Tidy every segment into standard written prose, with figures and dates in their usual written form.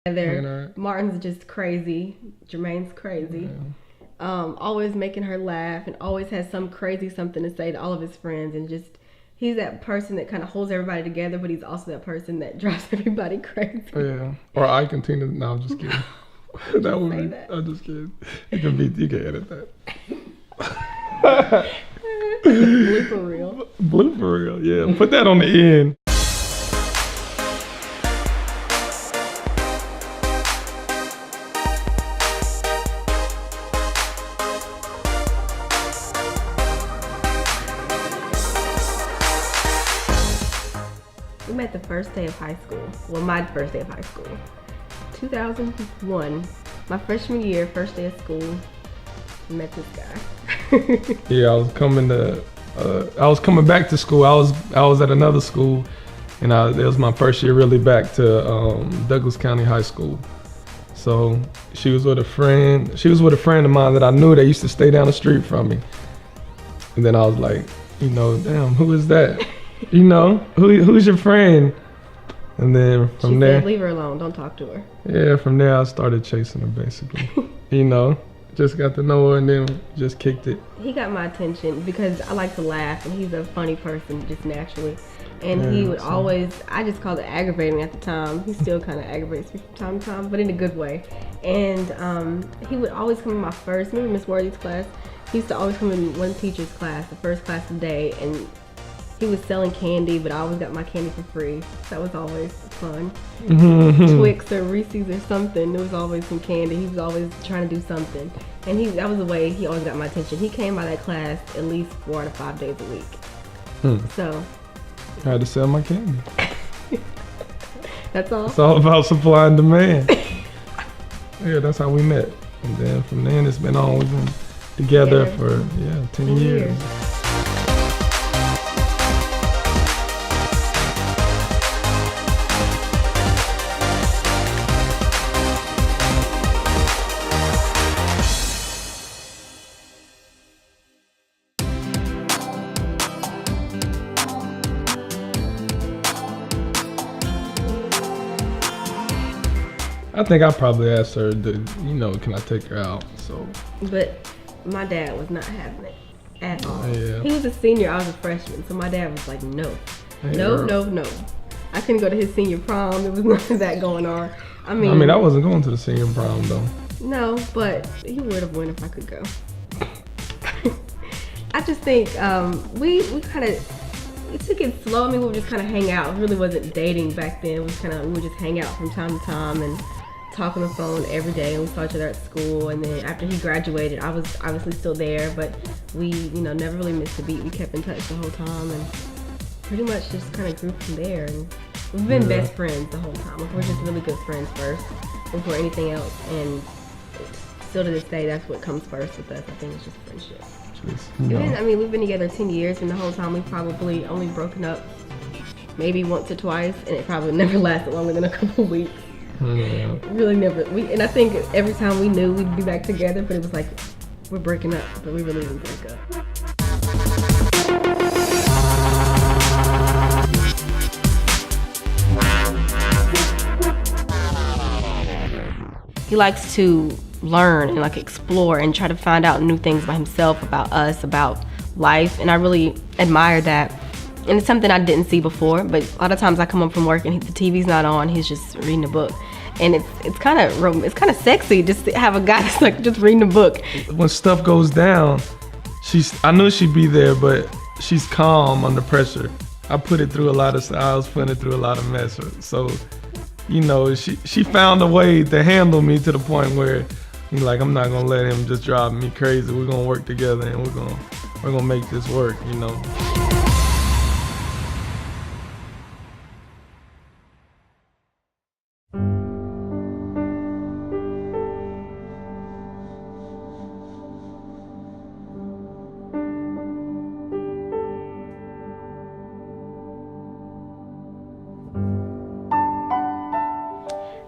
together. Martin's just crazy. Jermaine's crazy. Always making her laugh and always has some crazy something to say to all of his friends, and just he's that person that kind of holds everybody together, but he's also that person that drives everybody crazy. Yeah. Or I continue. No, I'm just kidding. That would be. That. I'm just kidding. You can edit that. Blooper reel. Blooper reel. Yeah. Put that on the end. We met the first day of high school. Well, my first day of high school. 2001. My freshman year, first day of school. I met this guy. Yeah, I was coming back to school. I was at another school, and it was my first year really back to Douglas County High School. So she was with a friend. She was with a friend of mine that I knew that used to stay down the street from me. And then I was like, damn, who is that? Who's your friend? And then from she there, said, leave her alone, don't talk to her. Yeah, from there I started chasing her basically. Just got to know her and then just kicked it. He got my attention because I like to laugh and he's a funny person just naturally. And he would always, I just called it aggravating at the time. He still kind of aggravates me from time to time, but in a good way. And he would always come in my first, maybe Miss Worthy's class. He used to always come in one teacher's class, the first class of the day, and he was selling candy, but I always got my candy for free. That was always fun. Twix or Reese's or something. There was always some candy. He was always trying to do something. And that was the way he always got my attention. He came by that class at least 4 to 5 days a week. So I had to sell my candy. That's all? It's all about supply and demand. Yeah, that's how we met. And then from then it's been on. We've been together for 10 years. I think I probably asked her, can I take her out? So. But my dad was not having it at all. Yeah. He was a senior, I was a freshman, so my dad was like, no. No. I couldn't go to his senior prom. There was none of that going on. I mean, I wasn't going to the senior prom though. No, but he would have won if I could go. I just think we took it slow. I mean, we would just kind of hang out. It really wasn't dating back then. We would just hang out from time to time and talk on the phone every day. And we saw each other at school. And then after he graduated, I was obviously still there, but we, never really missed a beat. We kept in touch the whole time and pretty much just kind of grew from there. And we've been best friends the whole time. We're just really good friends first before anything else. And still to this day, that's what comes first with us. I think it's just friendship. We've been together 10 years, and the whole time we've probably only broken up maybe once or twice, and it probably never lasted longer than a couple of weeks. Yeah. Really never. And I think every time we knew we'd be back together, but it was like, we're breaking up, but we really didn't break up. He likes to learn and explore and try to find out new things about himself, about us, about life, and I really admire that. And it's something I didn't see before, but a lot of times I come home from work and the TV's not on, he's just reading a book. And it's kind of sexy just to have a guy that's just reading a book. When stuff goes down, I knew she'd be there, but she's calm under pressure. I was putting it through a lot of mess. So, she found a way to handle me to the point where I'm not gonna let him just drive me crazy. We're gonna work together and we're gonna make this work,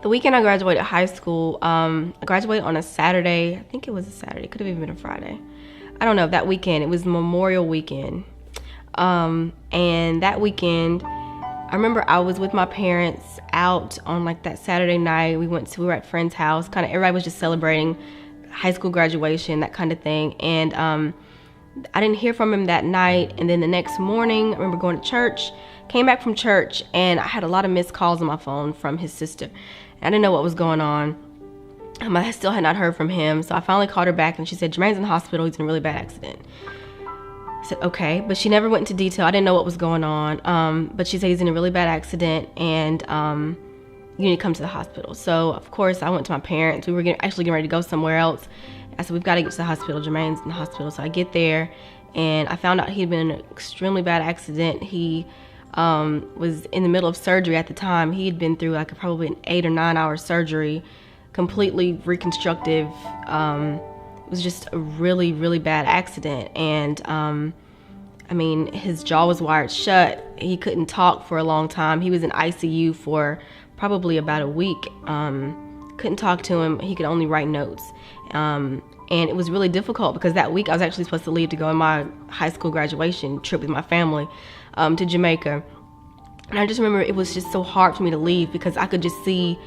The weekend I graduated high school, I graduated on a Saturday. I think it was a Saturday. It could have even been a Friday. I don't know. That weekend, it was Memorial Weekend. And that weekend, I remember I was with my parents out on like that Saturday night. We were at a friend's house. Kind of everybody was just celebrating high school graduation, that kind of thing. And I didn't hear from him that night. And then the next morning, I remember going to church, came back from church, and I had a lot of missed calls on my phone from his sister. And I didn't know what was going on. I still had not heard from him. So I finally called her back and she said, Jermaine's in the hospital. He's in a really bad accident. I said, okay, but she never went into detail. I didn't know what was going on. But she said he's in a really bad accident and you need to come to the hospital. So of course I went to my parents. We were actually getting ready to go somewhere else. I said, we've got to get to the hospital. Jermaine's in the hospital. So I get there and I found out he'd been in an extremely bad accident. He was in the middle of surgery at the time. He had been through like probably an 8 or 9 hour surgery, completely reconstructive. It was just a really, really bad accident. And I mean, his jaw was wired shut. He couldn't talk for a long time. He was in ICU for probably about a week. Couldn't talk to him. He could only write notes. And it was really difficult because that week I was actually supposed to leave to go on my high school graduation trip with my family to Jamaica. And I just remember it was just so hard for me to leave because I could just see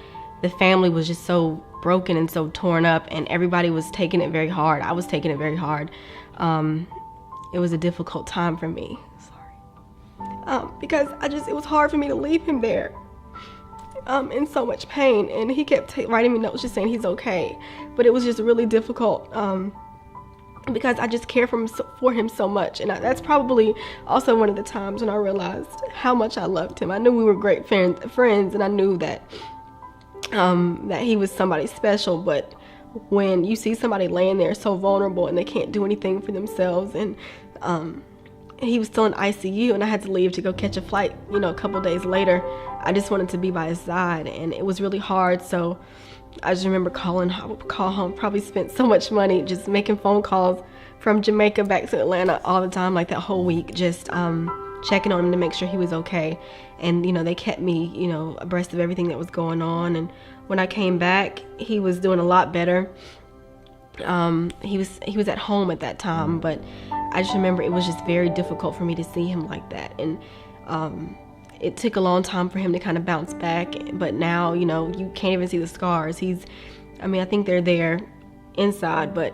the family was just so broken and so torn up, and everybody was taking it very hard. I was taking it very hard. It was a difficult time for me. Sorry. Because it was hard for me to leave him there in so much pain. And he kept writing me notes just saying he's okay. But it was just really difficult because I just care for him so much. And that's probably also one of the times when I realized how much I loved him. I knew we were great friends, and I knew that that he was somebody special, but when you see somebody laying there so vulnerable and they can't do anything for themselves, and he was still in ICU and I had to leave to go catch a flight, a couple days later, I just wanted to be by his side, and it was really hard. So I just remember I would call home, probably spent so much money just making phone calls from Jamaica back to Atlanta all the time, like that whole week, just checking on him to make sure he was okay. And they kept me abreast of everything that was going on. And when I came back, he was doing a lot better. He was at home at that time, but I just remember it was just very difficult for me to see him like that. And it took a long time for him to kind of bounce back, but now you can't even see the scars. I think they're there inside, but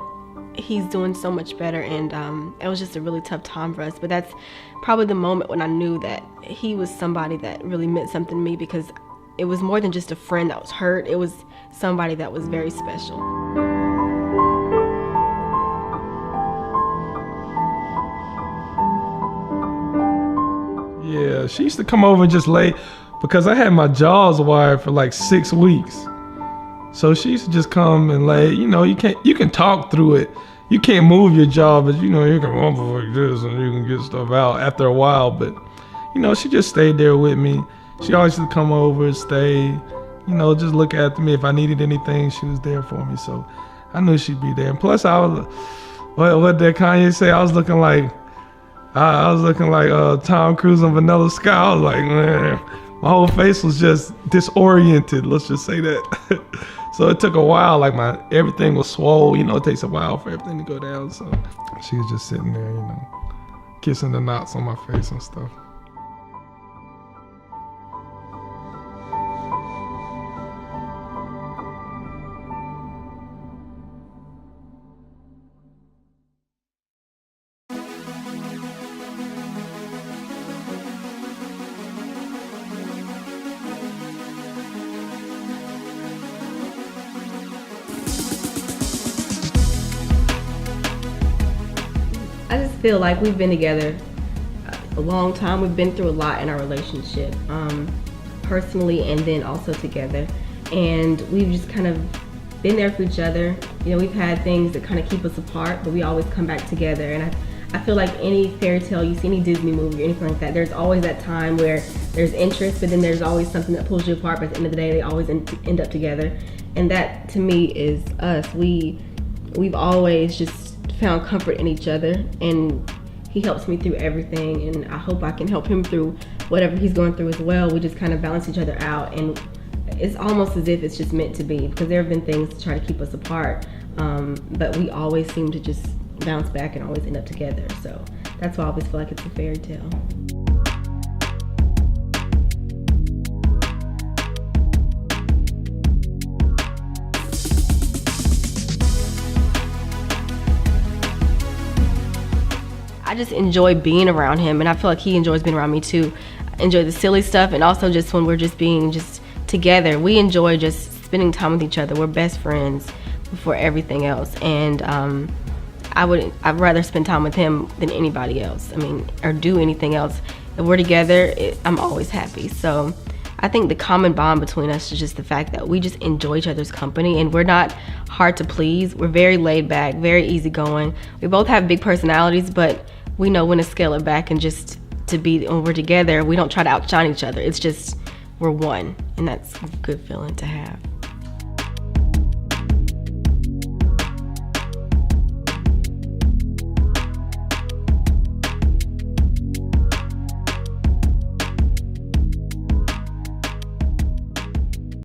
he's doing so much better. And it was just a really tough time for us, but that's probably the moment when I knew that he was somebody that really meant something to me, because it was more than just a friend that was hurt. It was somebody that was very special. Yeah, she used to come over and just lay, because I had my jaws wired for like 6 weeks. So she used to just come and lay. You can talk through it. You can't move your jaw, but you can rumble like this and you can get stuff out after a while. But she just stayed there with me. She always used to come over, stay, just look after me. If I needed anything, she was there for me. So I knew she'd be there. And plus, I was, what did Kanye say? I was looking like Tom Cruise on Vanilla Sky. I was like, man, my whole face was just disoriented. Let's just say that. So it took a while. Like everything was swole. It takes a while for everything to go down. So she was just sitting there, kissing the knots on my face and stuff. I just feel like we've been together a long time. We've been through a lot in our relationship, personally and then also together. And we've just kind of been there for each other. We've had things that kind of keep us apart, but we always come back together. And I feel like any fairy tale you see, any Disney movie or anything like that, there's always that time where there's interest, but then there's always something that pulls you apart. But at the end of the day, they always end up together. And that, to me, is us. We've always just found comfort in each other, and he helps me through everything, and I hope I can help him through whatever he's going through as well. We just kind of balance each other out, and it's almost as if it's just meant to be, because there have been things to try to keep us apart, but we always seem to just bounce back and always end up together. So that's why I always feel like it's a fairy tale. I just enjoy being around him, and I feel like he enjoys being around me too. I enjoy the silly stuff, and also just when we're just being just together. We enjoy just spending time with each other. We're best friends before everything else, and I'd rather spend time with him than anybody else. I mean, or do anything else. If we're together, I'm always happy. So I think the common bond between us is just the fact that we just enjoy each other's company, and we're not hard to please. We're very laid back, very easygoing. We both have big personalities, but we know when to scale it back, and just to be, when we're together, we don't try to outshine each other. It's just, we're one, and that's a good feeling to have.